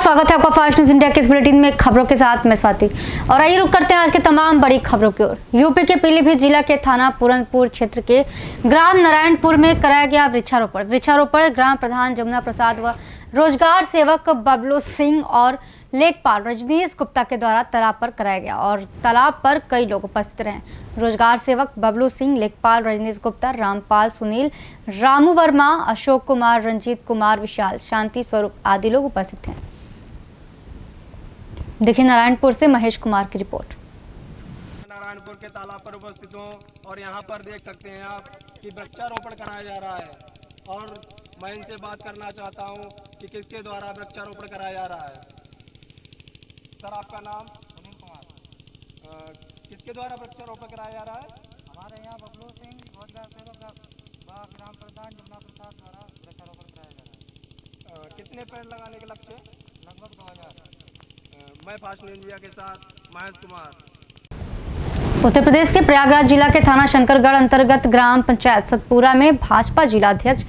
स्वागत है आपका फास्ट न्यूज इंडिया के इस बुलेटिन में खबरों के साथ मैं स्वाति। और आइए रुक करते हैं आज के तमाम बड़ी खबरों की ओर। यूपी के पीलीभीत जिला के थाना पूरनपुर क्षेत्र के ग्राम नारायणपुर में कराया गया वृक्षारोपण ग्राम प्रधान जमुना प्रसाद व रोजगार सेवक बबलू सिंह और लेखपाल रजनीश गुप्ता के द्वारा तालाब पर कराया गया और तालाब पर कई लोग उपस्थित रहे। रोजगार सेवक बबलू सिंह, लेखपाल रजनीश गुप्ता, रामपाल, सुनील, रामू वर्मा, अशोक कुमार, रंजीत कुमार, विशाल, शांति स्वरूप आदि लोग उपस्थित हैं। देखिए नारायणपुर से महेश कुमार की रिपोर्ट। नारायणपुर के तालाब पर उपस्थित हूँ और यहाँ पर देख सकते हैं आप कि वृक्षारोपण कराया जा रहा है और मैं इनसे बात करना चाहता हूँ कि किसके द्वारा वृक्षारोपण कराया जा रहा है। सर, आपका नाम? सुनील कुमार। किसके द्वारा वृक्षारोपण कराया जा रहा है? हमारे यहाँ बबलू सिंह रोजगार सेवक ग्राम प्रधान जमुना प्रसाद द्वारा वृक्षारोपण कराया जा रहा है। कितने पेड़ लगाने के लक्ष्य? लगभग 2000। मैं फास्ट न्यूज इंडिया के साथ महेश कुमार। उत्तर प्रदेश के प्रयागराज जिला के थाना शंकरगढ़ अंतर्गत ग्राम पंचायत सतपुरा में भाजपा जिलाध्यक्ष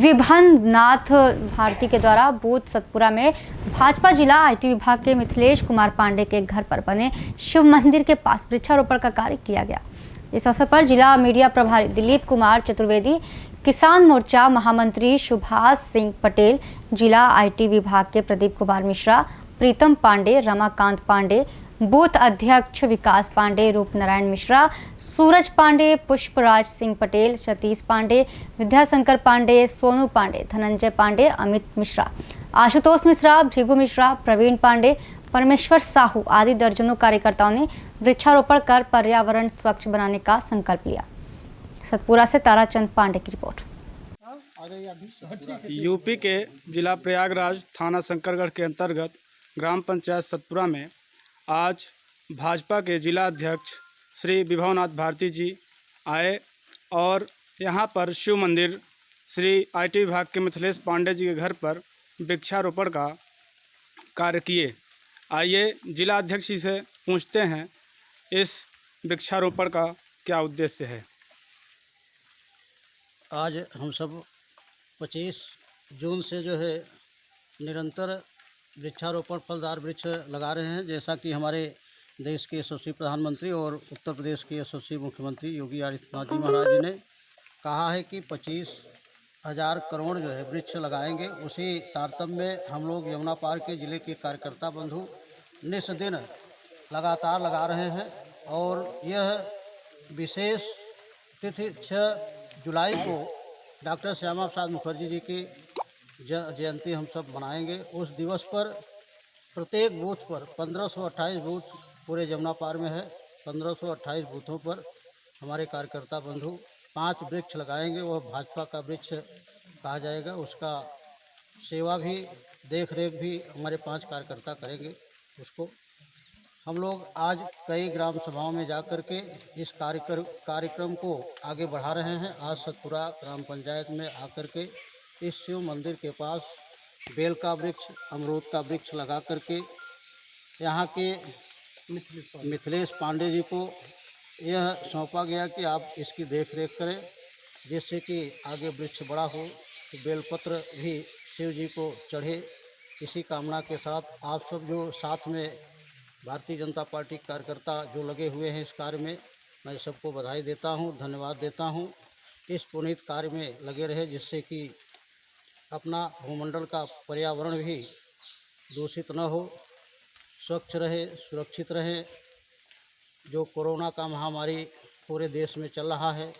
विभान नाथ भारती के द्वारा बूथ सतपुरा में भाजपा जिला आईटी विभाग के मिथिलेश कुमार पांडे के घर पर बने शिव मंदिर के पास वृक्षारोपण का कार्य किया गया। इस अवसर पर जिला मीडिया प्रभारी दिलीप कुमार चतुर्वेदी, किसान मोर्चा महामंत्री सुभाष सिंह पटेल, जिला आईटी विभाग के प्रदीप कुमार मिश्रा, प्रीतम पांडे, रमाकांत पांडे, बूथ अध्यक्ष विकास पांडे, रूपनारायण मिश्रा, सूरज पांडे, पुष्पराज सिंह पटेल, सतीश पांडे, विद्याशंकर पांडे, सोनू पांडे, धनंजय पांडे, अमित मिश्रा, आशुतोष मिश्रा, भृगु मिश्रा, प्रवीण पांडे, परमेश्वर साहू आदि दर्जनों कार्यकर्ताओं ने वृक्षारोपण कर पर्यावरण स्वच्छ बनाने का संकल्प लिया। सतपुरा से ताराचंद पांडे की रिपोर्ट। यूपी के जिला प्रयागराज थाना शंकरगढ़ के अंतर्गत ग्राम पंचायत सतपुरा में आज भाजपा के जिला अध्यक्ष श्री विभावनाथ भारती जी आए और यहाँ पर शिव मंदिर श्री आईटी विभाग के मिथिलेश पांडे जी के घर पर वृक्षारोपण का कार्य किए। आइए जिला अध्यक्ष जी से पूछते हैं इस वृक्षारोपण का क्या उद्देश्य है। आज हम सब 25 जून से जो है निरंतर वृक्षारोपण फलदार वृक्ष लगा रहे हैं। जैसा कि हमारे देश के यशस्वी प्रधानमंत्री और उत्तर प्रदेश के यशस्वी मुख्यमंत्री योगी आदित्यनाथ जी महाराज जी ने कहा है कि 25,000 करोड़ जो है वृक्ष लगाएंगे। उसी तारतम्य में हम लोग यमुना पार के ज़िले के कार्यकर्ता बंधु निस दिन लगातार लगा रहे हैं और यह विशेष तिथि 6 जुलाई को डॉक्टर श्यामा प्रसाद मुखर्जी जी की जयंती हम सब मनाएंगे। उस दिवस पर प्रत्येक बूथ पर 1528 बूथ पूरे जमुना पार में है। 1528 बूथों पर हमारे कार्यकर्ता बंधु 5 वृक्ष लगाएंगे। वह भाजपा का वृक्ष कहा जाएगा। उसका सेवा भी देख रेख भी हमारे 5 कार्यकर्ता करेंगे। उसको हम लोग आज कई ग्राम सभाओं में जा कर के इस कार्यक्रम को आगे बढ़ा रहे हैं। आज सतपुरा ग्राम पंचायत में आकर के इस शिव मंदिर के पास बेल का वृक्ष, अमरूद का वृक्ष लगा करके यहाँ के मिथिलेश पांडे जी को यह सौंपा गया कि आप इसकी देख रेख करें, जिससे कि आगे वृक्ष बड़ा हो, तो बेलपत्र भी शिव जी को चढ़े। इसी कामना के साथ आप सब जो साथ में भारतीय जनता पार्टी कार्यकर्ता जो लगे हुए हैं इस कार्य में, मैं सबको बधाई देता हूँ, धन्यवाद देता हूँ। इस पुनीत कार्य में लगे रहे, जिससे कि अपना भूमंडल का पर्यावरण भी दूषित न हो, स्वच्छ रहे, सुरक्षित रहे। जो कोरोना का महामारी पूरे देश में चल रहा है,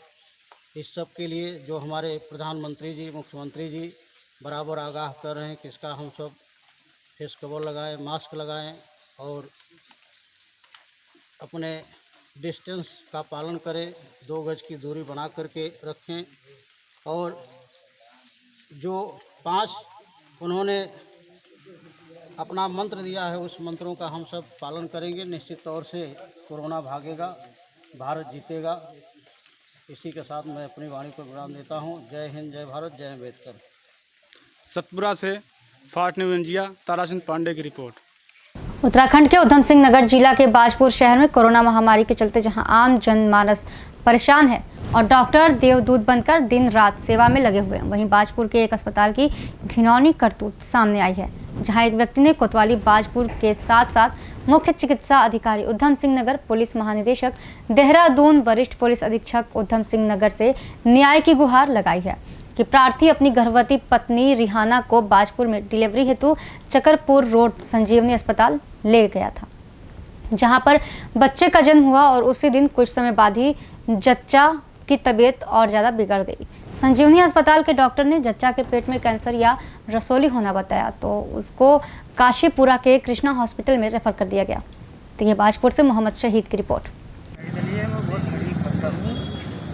इस सब के लिए जो हमारे प्रधानमंत्री जी, मुख्यमंत्री जी बराबर आगाह कर रहे हैं कि इसका हम सब फेस कवर लगाएं, मास्क लगाएं और अपने डिस्टेंस का पालन करें, 2 गज की दूरी बना करके रखें। और जो 5 उन्होंने अपना मंत्र दिया है, उस मंत्रों का हम सब पालन करेंगे। निश्चित तौर से कोरोना भागेगा, भारत जीतेगा। इसी के साथ मैं अपनी वाणी को विराम देता हूँ। जय हिंद, जय भारत, जय अम्बेडकर। सतपुरा से fast news India Tarachand Pandey की रिपोर्ट। उत्तराखंड के उधम सिंह नगर जिला के बाजपुर शहर में कोरोना महामारी के चलते जहां आम जनमानस परेशान है और डॉक्टर देवदूत बनकर दिन रात सेवा में लगे हुए हैं, वहीं बाजपुर के एक अस्पताल की घिनौनी करतूत सामने आई है। जहां एक व्यक्ति ने कोतवाली बाजपुर के साथ साथ मुख्य चिकित्सा अधिकारी उधम सिंह नगर, पुलिस महानिदेशक देहरादून, वरिष्ठ पुलिस अधीक्षक उधम सिंह नगर से न्याय की गुहार लगाई है कि प्रार्थी अपनी गर्भवती पत्नी रिहाना को बाजपुर में डिलीवरी हेतु चकरपुर रोड संजीवनी अस्पताल ले गया था, जहां पर बच्चे का जन्म हुआ और उसी दिन कुछ समय बाद ही जच्चा की तबीयत और ज़्यादा बिगड़ गई। संजीवनी अस्पताल के डॉक्टर ने जच्चा के पेट में कैंसर या रसोली होना बताया तो उसको काशीपुरा के कृष्णा हॉस्पिटल में रेफर कर दिया गया। तो ये बाजपुर से मोहम्मद शहीद की रिपोर्ट। इसलिए मैं बहुत गरीब बंदा हूँ,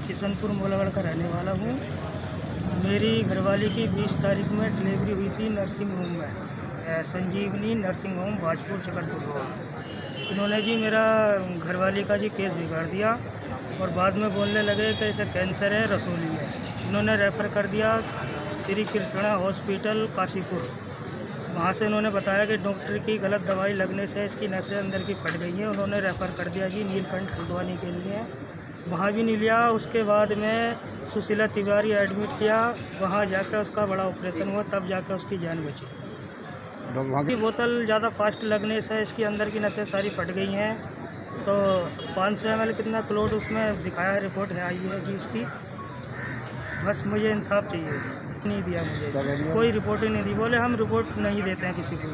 किशनपुर मोलागढ़ का रहने वाला हूँ। मेरी घरवाली की 20 तारीख में डिलीवरी हुई थी नर्सिंग होम में, Sanjivani nursing home Bajpur Chakarpur road. इन्होंने जी मेरा घरवाली का जी केस बिगाड़ दिया और बाद में बोलने लगे कि इसे कैंसर है, रसोली है। इन्होंने रेफ़र कर दिया श्री कृष्णा हॉस्पिटल काशीपुर। वहाँ से उन्होंने बताया कि डॉक्टर की गलत दवाई लगने से इसकी नसें अंदर की फट गई हैं। उन्होंने रेफ़र कर दिया जी नीलकंठ हल्द्वानी के लिए। वहाँ भी नहीं लिया। उसके बाद में सुशीला तिवारी एडमिट किया, वहाँ जाकर उसका बड़ा ऑपरेशन हुआ, तब जाकर उसकी जान बची। की बोतल ज़्यादा फास्ट लगने से इसके अंदर की नसें सारी फट गई हैं। तो 500 ml कितना क्लोट उसमें दिखाया, रिपोर्ट है आई है जी उसकी। बस मुझे इंसाफ चाहिए जी। नहीं दिया मुझे, कोई रिपोर्ट ही नहीं दी। बोले हम रिपोर्ट नहीं देते हैं किसी को।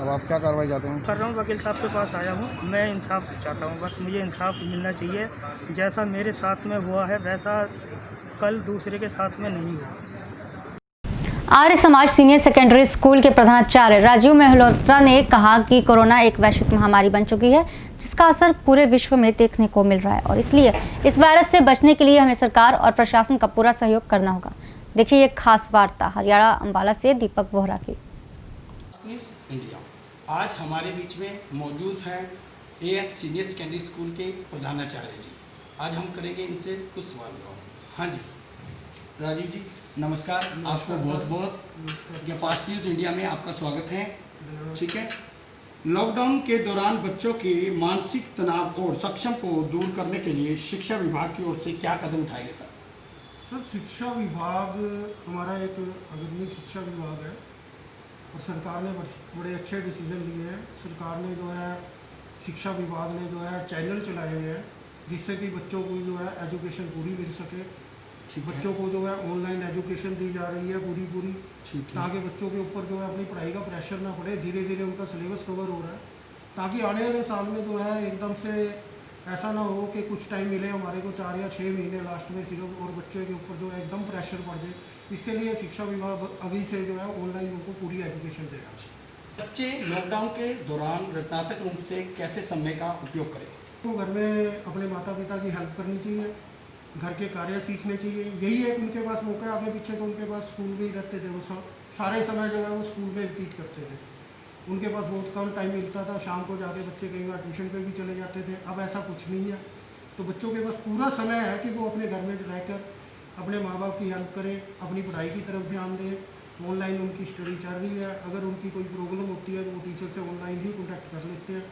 अब आप क्या कार्रवाई चाहते हैं? कर रहा हूँ, वकील साहब के पास आया हूँ। मैं इंसाफ चाहता हूँ, बस मुझे इंसाफ मिलना चाहिए। जैसा मेरे साथ में हुआ है वैसा कल दूसरे के साथ में नहीं हुआ। Arya Samaj senior secondary school के प्रधानाचार्य राजीव मेहलोत्रा ने कहा कि कोरोना एक वैश्विक महामारी बन चुकी है, जिसका असर पूरे विश्व में देखने को मिल रहा है और इसलिए इस वायरस से बचने के लिए हमें सरकार और प्रशासन का पूरा सहयोग करना होगा। देखिए ये खास वार्ता हरियाणा अंबाला से दीपक बोहरा की। इंडिया आज हमारे बीच में मौजूद हैं एएस सीनियर सेकेंडरी स्कूल के प्रधानाचार्य जी। आज हम करेंगे इनसे कुछ सवाल जवाब। हाँ जी राजीव जी नमस्कार। आपको बहुत बहुत ये फास्ट न्यूज़ इंडिया में आपका स्वागत है। ठीक है, लॉकडाउन के दौरान बच्चों के मानसिक तनाव और सक्षम को दूर करने के लिए शिक्षा विभाग की ओर से क्या कदम उठाए गए सर? सर शिक्षा विभाग हमारा एक अग्रणी शिक्षा विभाग है और सरकार ने बड़े अच्छे डिसीजन लिए हैं। सरकार ने जो है शिक्षा विभाग ने जो है चैनल चलाए हुए हैं जिससे कि बच्चों को जो है एजुकेशन पूरी मिल सके। बच्चों को जो है ऑनलाइन एजुकेशन दी जा रही है पूरी, ताकि बच्चों के ऊपर जो है अपनी पढ़ाई का प्रेशर ना पड़े। धीरे धीरे उनका सिलेबस कवर हो रहा है ताकि आने वाले साल में जो है एकदम से ऐसा ना हो कि कुछ टाइम मिले हमारे को 4 या 6 महीने लास्ट में सिर्फ और बच्चे के ऊपर जो है एकदम प्रेशर पड़ जाए। इसके लिए शिक्षा विभाग अभी से जो है ऑनलाइन उनको पूरी एजुकेशन दे रहा है। बच्चे लॉकडाउन के दौरान रचनात्मक रूप से कैसे समय का उपयोग करें? तो घर में अपने माता पिता की हेल्प करनी चाहिए, घर के कार्य सीखने चाहिए। यही एक उनके पास मौका। आगे पीछे तो उनके पास स्कूल में ही रहते थे, वो सारे समय जो है वो स्कूल में व्यतीत करते थे। उनके पास बहुत कम टाइम मिलता था। शाम को जाके बच्चे कई बार ट्यूशन पे भी चले जाते थे। अब ऐसा कुछ नहीं है, तो बच्चों के पास पूरा समय है कि वो अपने घर में रहकर अपने माँ बाप की हेल्प करें, अपनी पढ़ाई की तरफ ध्यान दें। ऑनलाइन उनकी स्टडी चल रही है, अगर उनकी कोई प्रॉब्लम होती है तो वो टीचर से ऑनलाइन ही कॉन्टैक्ट कर लेते हैं।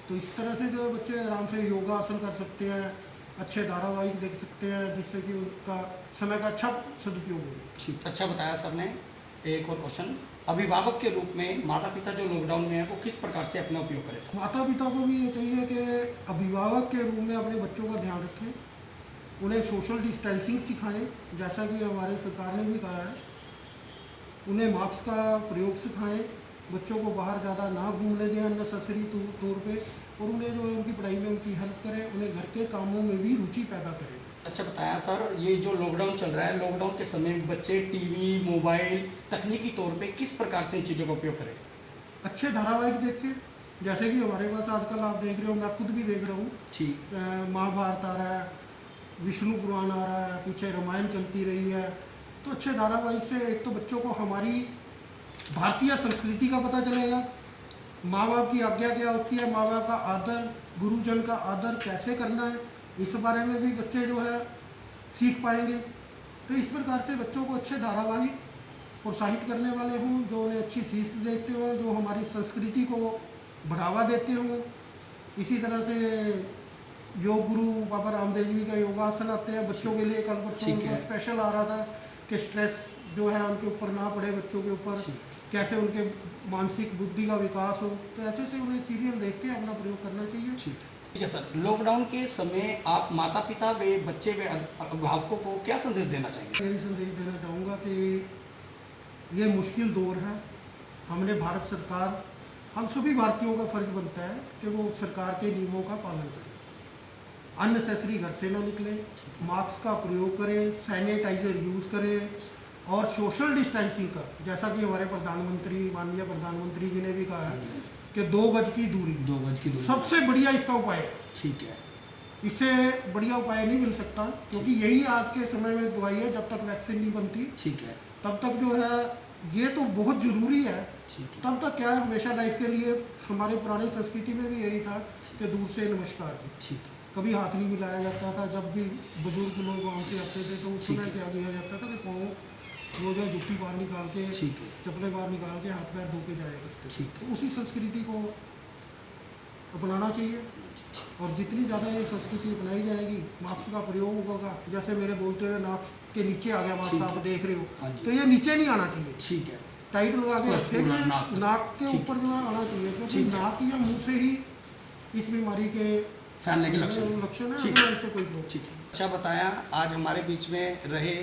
तो इस तरह से जो है बच्चे आराम से योगा आसन कर सकते हैं, अच्छे धारावाहिक देख सकते हैं, जिससे कि उनका समय का अच्छा सदुपयोग हो। ठीक, अच्छा बताया सर ने। एक और क्वेश्चन, अभिभावक के रूप में माता पिता जो लॉकडाउन में है वो किस प्रकार से अपना उपयोग करें सर? माता पिता को भी ये चाहिए कि अभिभावक के रूप में अपने बच्चों का ध्यान रखें, उन्हें सोशल डिस्टेंसिंग सिखाएं, जैसा कि हमारे सरकार ने भी कहा है। उन्हें मास्क का प्रयोग सिखाएं, बच्चों को बाहर ज़्यादा ना घूमने दें अननेसेसरी तौर पे, और उन्हें जो है उनकी पढ़ाई में उनकी हेल्प करें, उन्हें घर के कामों में भी रुचि पैदा करें। अच्छा बताया सर। ये जो लॉकडाउन चल रहा है, लॉकडाउन के समय बच्चे टीवी, मोबाइल, तकनीकी तौर पे किस प्रकार से इन चीज़ों का उपयोग करें? अच्छे धारावाहिक देख के, जैसे कि हमारे पास आजकल आप देख रहे हो, मैं खुद भी देख रहा हूँ। ठीक, महाभारत आ रहा है, विष्णु पुराण आ रहा है, पीछे रामायण चलती रही है। तो अच्छे धारावाहिक से एक तो बच्चों को हमारी भारतीय संस्कृति का पता चलेगा, माँ बाप की आज्ञा क्या होती है, माँ बाप का आदर, गुरुजन का आदर कैसे करना है, इस बारे में भी बच्चे जो है सीख पाएंगे। तो इस प्रकार से बच्चों को अच्छे धारावाहिक प्रोत्साहित करने वाले हों, जो उन्हें अच्छी सीख देते हों, जो हमारी संस्कृति को बढ़ावा देते हों। इसी तरह से योग गुरु बाबा रामदेव जी का योगासन आते हैं बच्चों के लिए। कल परसों उनका स्पेशल आ रहा था कि स्ट्रेस जो है उनके ऊपर ना पड़े, बच्चों के ऊपर कैसे उनके मानसिक बुद्धि का विकास हो, तो ऐसे से उन्हें सीरियल देख के अपना प्रयोग करना चाहिए। ठीक है सर, लॉकडाउन के समय आप माता पिता व बच्चे व अभिभावकों को क्या संदेश देना चाहेंगे? यही संदेश देना चाहूँगा कि ये मुश्किल दौर है, हमने भारत सरकार, हम सभी भारतीयों का फर्ज बनता है कि वो सरकार के नियमों का पालन करें, अननेसेसरी घर से ना निकले, मास्क का प्रयोग करें, सैनिटाइजर यूज़ करें और सोशल डिस्टेंसिंग का, जैसा कि हमारे माननीय प्रधानमंत्री जी ने भी कहा है कि 2 गज की दूरी सबसे बढ़िया इसका उपाय है। ठीक है, इससे बढ़िया उपाय नहीं मिल सकता, क्योंकि यही आज के समय में दवाई है। जब तक वैक्सीन नहीं बनती, ठीक है, तब तक जो है ये तो बहुत ज़रूरी है। तब तक क्या है, हमेशा लाइफ के लिए हमारे पुरानी संस्कृति में भी यही था कि दूर से नमस्कार जी, ठीक है, कभी हाथ नहीं मिलाया जाता था। जब भी बुजुर्ग लोग गाँव से आते थे तो उस समय क्या किया जाता था कि पाँव वो जो जुत्ती बाहर निकाल के, चप्पलें बाहर निकाल के हाथ पैर धो के जाया करते थे। तो उसी संस्कृति को अपनाना चाहिए, और जितनी ज़्यादा ये संस्कृति अपनाई जाएगी, मास्क का प्रयोग होगा। जैसे मेरे बोलते हुए नाक के नीचे आ गया मास्क, आप देख रहे हो, तो ये नीचे नहीं आना चाहिए। ठीक है, टाइट लगा के रखेंगे, नाक के ऊपर जो है आना चाहिए, क्योंकि नाक या मुंह से ही इस बीमारी के फैलने के लक्षण है। ठीक है, अच्छा बताया। आज हमारे बीच में रहे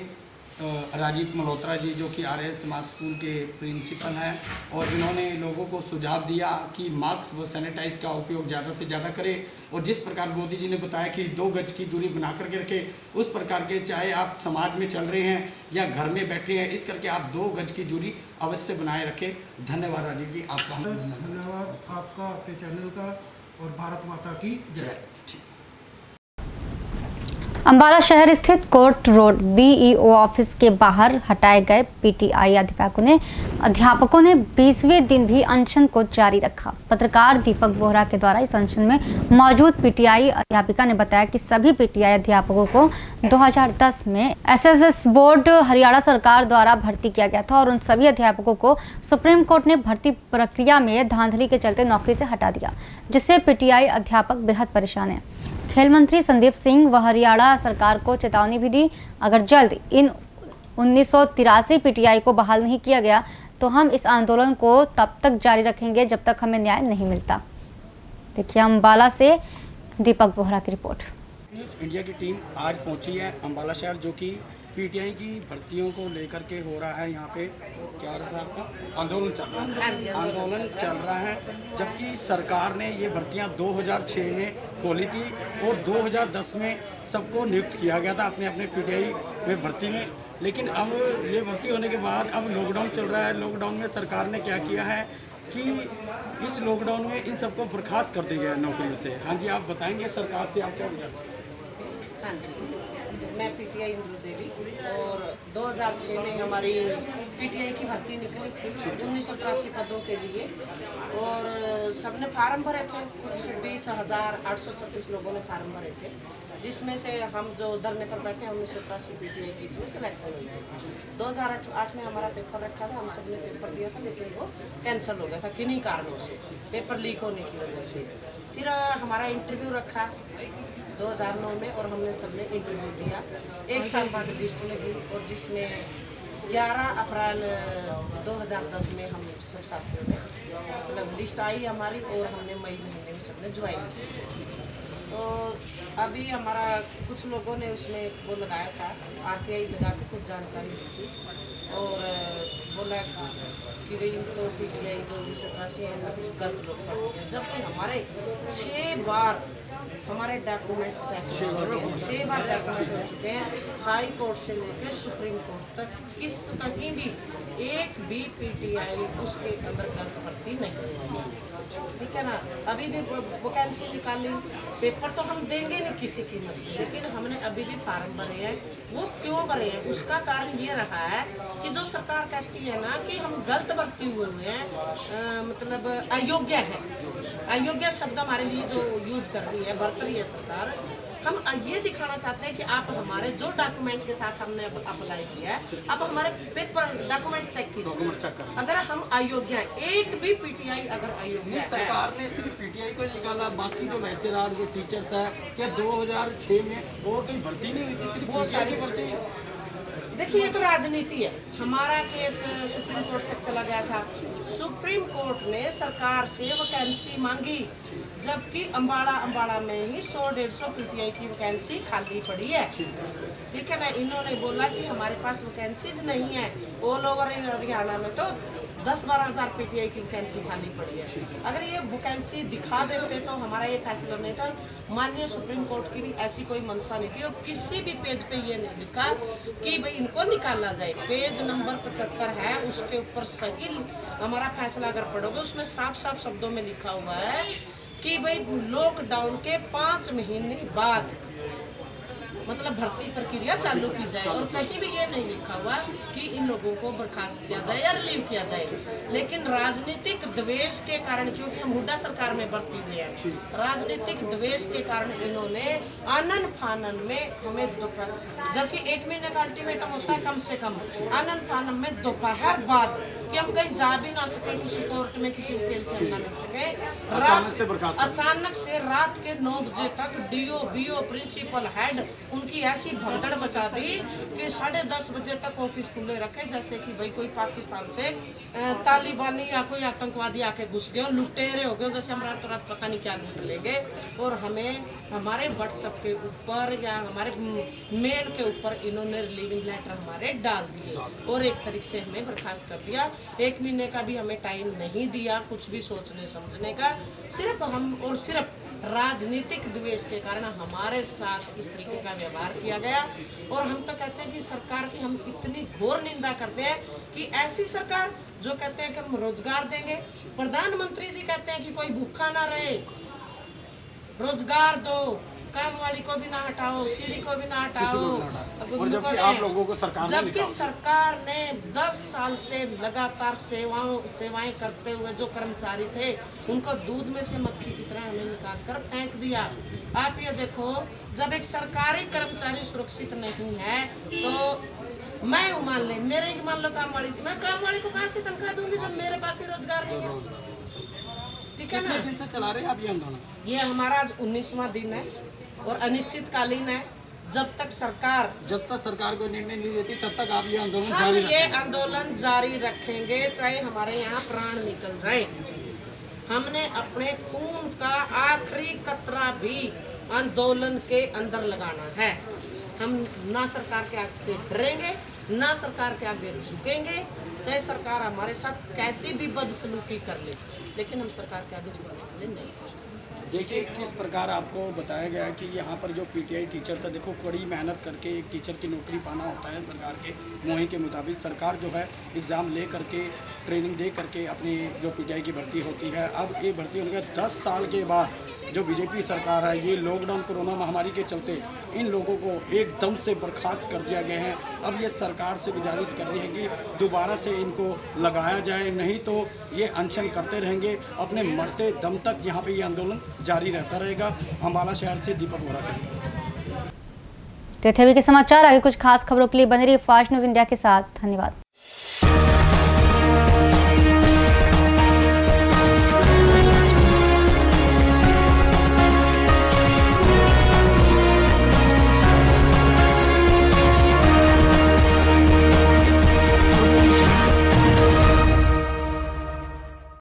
राजीव मल्होत्रा जी, जो कि आर्य समाज स्कूल के प्रिंसिपल हैं, और इन्होंने लोगों को सुझाव दिया कि मास्क व सैनिटाइज का उपयोग ज़्यादा से ज़्यादा करें, और जिस प्रकार मोदी जी ने बताया कि 2 गज की दूरी बना करके रखें, उस प्रकार के, चाहे आप समाज में चल रहे हैं या घर में बैठे हैं, इस करके आप 2 गज की दूरी अवश्य बनाए रखें। धन्यवाद राजीव जी, आपका धन्यवाद आपका, आपके चैनल का, और भारत माता की जय। अंबाला शहर स्थित कोर्ट रोड बीईओ ऑफिस के बाहर हटाए गए पीटीआई अध्यापकों ने 20वें दिन भी अनशन को जारी रखा। पत्रकार दीपक बोहरा के द्वारा इस अनशन में मौजूद पीटीआई अध्यापिका ने बताया कि सभी पीटीआई अध्यापकों को 2010 में एसएसएस बोर्ड हरियाणा सरकार द्वारा भर्ती किया गया था, और उन सभी अध्यापकों को सुप्रीम कोर्ट ने भर्ती प्रक्रिया में धांधली के चलते नौकरी से हटा दिया, जिससे पीटीआई अध्यापक बेहद परेशान हैं। खेल मंत्री संदीप सिंह व हरियाणा सरकार को चेतावनी भी दी, अगर जल्द इन 1983 पीटीआई को बहाल नहीं किया गया तो हम इस आंदोलन को तब तक जारी रखेंगे जब तक हमें न्याय नहीं मिलता। देखिए अंबाला से दीपक बोहरा की रिपोर्ट। इंडिया की टीम आज पहुंची है अंबाला शहर, जो कि पीटीआई की भर्तियों को लेकर के हो रहा है। यहाँ पे क्या रहा है आपका आंदोलन चल रहा है, जबकि सरकार ने ये भर्तियाँ 2006 में खोली थी और 2010 में सबको नियुक्त किया गया था अपने अपने पीटीआई में भर्ती में। लेकिन अब ये भर्ती होने के बाद अब लॉकडाउन चल रहा है। लॉकडाउन में सरकार ने क्या किया है कि इस लॉकडाउन में इन सबको बर्खास्त कर दिया गया है नौकरियों से। हाँ जी, आप बताएंगे सरकार से आप क्या गुजारिश करेंगे? हाँ जी, मैं पीटीआई इंद्रू देवी, और 2006 में हमारी पीटीआई की भर्ती निकली थी 1983 पदों के लिए, और सबने फार्म भरे थे। कुछ 20,836 लोगों ने फार्म भरे थे, जिसमें से हम जो धरने पर बैठे हैं 1983 पीटीआई की, इसमें सिलेक्शन हुई थी। 2008 में हमारा पेपर रखा था, हम सब ने पेपर दिया था, लेकिन वो कैंसिल हो गया था किन्हीं कारणों से, पेपर लीक होने की वजह से। फिर हमारा इंटरव्यू रखा 2009 में, और हमने सबने इंटरव्यू दिया। 1 साल बाद लिस्ट लगी, और जिसमें 11 अप्रैल 2010 में हम सब साथियों ने मतलब लिस्ट आई हमारी, और हमने मई महीने में सबने ज्वाइन किया। तो अभी हमारा कुछ लोगों ने उसमें वो लगाया था, आरटीआई लगा के कुछ जानकारी दी थी, और बोला कि भाई इनको पीटीआई जो 1983 है इनमें कुछ गलत लोग पढ़ गए, जबकि हमारे 6 बार हमारे डॉक्यूमेंट चेक हो चुके हैं, 6 बार डॉक्यूमेंट हो चुके हैं, हाई कोर्ट से लेकर सुप्रीम कोर्ट तक। कहीं भी एक भी पीटीआई उसके अंदर गलत भर्ती नहीं हुई, ठीक है ना। अभी भी वैकेंसी निकाली, पेपर तो हम देंगे नहीं किसी कीमत पे, लेकिन हमने अभी भी फार्म भरे हैं। वो क्यों भरे हैं, उसका कारण ये रहा है कि जो सरकार कहती है ना कि हम गलत भर्ती हुए हैं, मतलब अयोग्य है, अयोग्य शब्द हमारे लिए जो यूज कर रही है, बरत रही है सरकार। हम ये दिखाना चाहते हैं कि आप हमारे जो डॉक्यूमेंट के साथ हमने अप्लाई किया है, आप हमारे पेपर डॉक्यूमेंट चेक कीजिए। अगर हम अयोग्य हैं, एक भी पीटीआई अगर अयोग्य है, सरकार ने सिर्फ पीटीआई को निकाला, बाकी जो लेक्चरर जो टीचर्स है, क्या 2006 में और कोई भर्ती नहीं हुई थी, सिर्फ वो सारी भर्ती? देखिए ये तो राजनीति है। हमारा केस सुप्रीम कोर्ट तक चला गया था। सुप्रीम कोर्ट ने सरकार से वैकेंसी मांगी, जबकि अम्बाड़ा में ही 100-150 पीटीआई की वैकेंसी खाली पड़ी है। ठीक है ना, इन्होंने बोला कि हमारे पास वैकेंसीज नहीं है। ऑल ओवर हरियाणा में तो 10-12 हज़ार पीटीआई की वैकेंसी खाली पड़ी है। अगर ये वैकेंसी दिखा देते तो हमारा ये फैसला नहीं था। माननीय सुप्रीम कोर्ट की भी ऐसी कोई मंशा नहीं थी और किसी भी पेज पे ये नहीं लिखा कि भाई इनको निकाला जाए। पेज नंबर 75 है, उसके ऊपर सही हमारा फैसला अगर पढ़ोगे उसमें साफ साफ शब्दों में लिखा हुआ है कि भाई लॉकडाउन के 5 महीने बाद मतलब भर्ती प्रक्रिया चालू की जाए, और कहीं भी ये नहीं लिखा हुआ कि इन लोगों को बर्खास्त किया जाए या रिलीव किया जाए। लेकिन राजनीतिक द्वेष के कारण, क्योंकि हम हुड्डा सरकार में भर्ती हुए हैं, राजनीतिक द्वेष के कारण इन्होंने आनन फानन में हमें दोपहर, जबकि 1 महीने का अल्टीमेटम होता है कम से कम, आनन फानन में दोपहर बाद कि हम कहीं जा भी ना सके, किसी कोर्ट में किसी वकील से ना मिल सके, अचानक से रात के 9 बजे तक डीओ बीओ प्रिंसिपल हेड उनकी ऐसी भगदड़ मचा दी कि 10:30 बजे तक ऑफिस खुले रखे, जैसे कि भाई कोई पाकिस्तान से तालिबानी या कोई आतंकवादी आके घुस गए, लुटेरे हो गए, जैसे हम रात रात पता नहीं क्या लूट लेंगे। और हमें हमारे व्हाट्सएप के ऊपर या हमारे मेल के ऊपर इन्होंने रिलीविंग लेटर हमारे डाल दिए और एक तारीख से हमें बर्खास्त कर दिया। 1 महीने का भी हमें टाइम नहीं दिया कुछ भी सोचने समझने का। सिर्फ हम और सिर्फ राजनीतिक द्वेष के कारण हमारे साथ इस तरीके का व्यवहार किया गया। और हम तो कहते हैं कि सरकार की हम इतनी घोर निंदा करते हैं कि ऐसी सरकार जो कहते हैं कि हम रोजगार देंगे, प्रधानमंत्री जी कहते हैं कि कोई भूखा ना रहे, रोजगार दो, काम वाली को भी ना हटाओ, सीढ़ी को भी ना हटाओ, और जबकि आप लोगों को सरकार जबकि सरकार ने 10 साल से लगातार सेवाएं करते हुए जो कर्मचारी थे उनको दूध में से मक्खी की तरह हमें निकाल कर फेंक दिया। आप ये देखो, जब एक सरकारी कर्मचारी सुरक्षित नहीं है तो मैं मान ले, मेरे मान लो काम वाली थी, मैं काम वाली को कहाँ से तनख्वाह दूंगी जब मेरे पास ही रोजगार नहीं है। ठीक है ना। कितने दिन से चला रहे हैं आप ये आंदोलन? ये हमारा आज 19वां दिन है और अनिश्चितकालीन है। जब तक सरकार को निर्णय नहीं देती तब तक आप ये आंदोलन हम जारी ये आंदोलन जारी रखेंगे, चाहे हमारे यहाँ प्राण निकल जाए। हमने अपने खून का आखिरी कतरा भी आंदोलन के अंदर लगाना है। हम ना सरकार के आगे से डरेंगे, ना सरकार के आगे झुकेंगे, चाहे सरकार हमारे साथ कैसी भी बदसलूकी कर ले, लेकिन हम सरकार के आगे झुकने वाले नहीं। देखिए किस प्रकार आपको बताया गया कि यहाँ पर जो पीटीआई टीचर्स है, देखो बड़ी मेहनत करके एक टीचर की नौकरी पाना होता है। सरकार के मुहिम के मुताबिक सरकार जो है एग्ज़ाम ले करके ट्रेनिंग दे करके अपनी जो पीटीआई की भर्ती होती है। अब ये भर्ती होने के 10 साल के बाद जो बीजेपी सरकार है, ये लॉकडाउन कोरोना महामारी के चलते इन लोगों को एकदम से बर्खास्त कर दिया गया है। अब ये सरकार से गुजारिश कर रही है कि दोबारा से इनको लगाया जाए, नहीं तो ये अनशन करते रहेंगे अपने मरते दम तक। यहाँ पे ये आंदोलन जारी रहता रहेगा। अम्बाला शहर से दीपक वोरा के। तो थे अभी के समाचार। आगे कुछ खास खबरों के लिए बने रहिए फास्ट न्यूज़ इंडिया के साथ। धन्यवाद।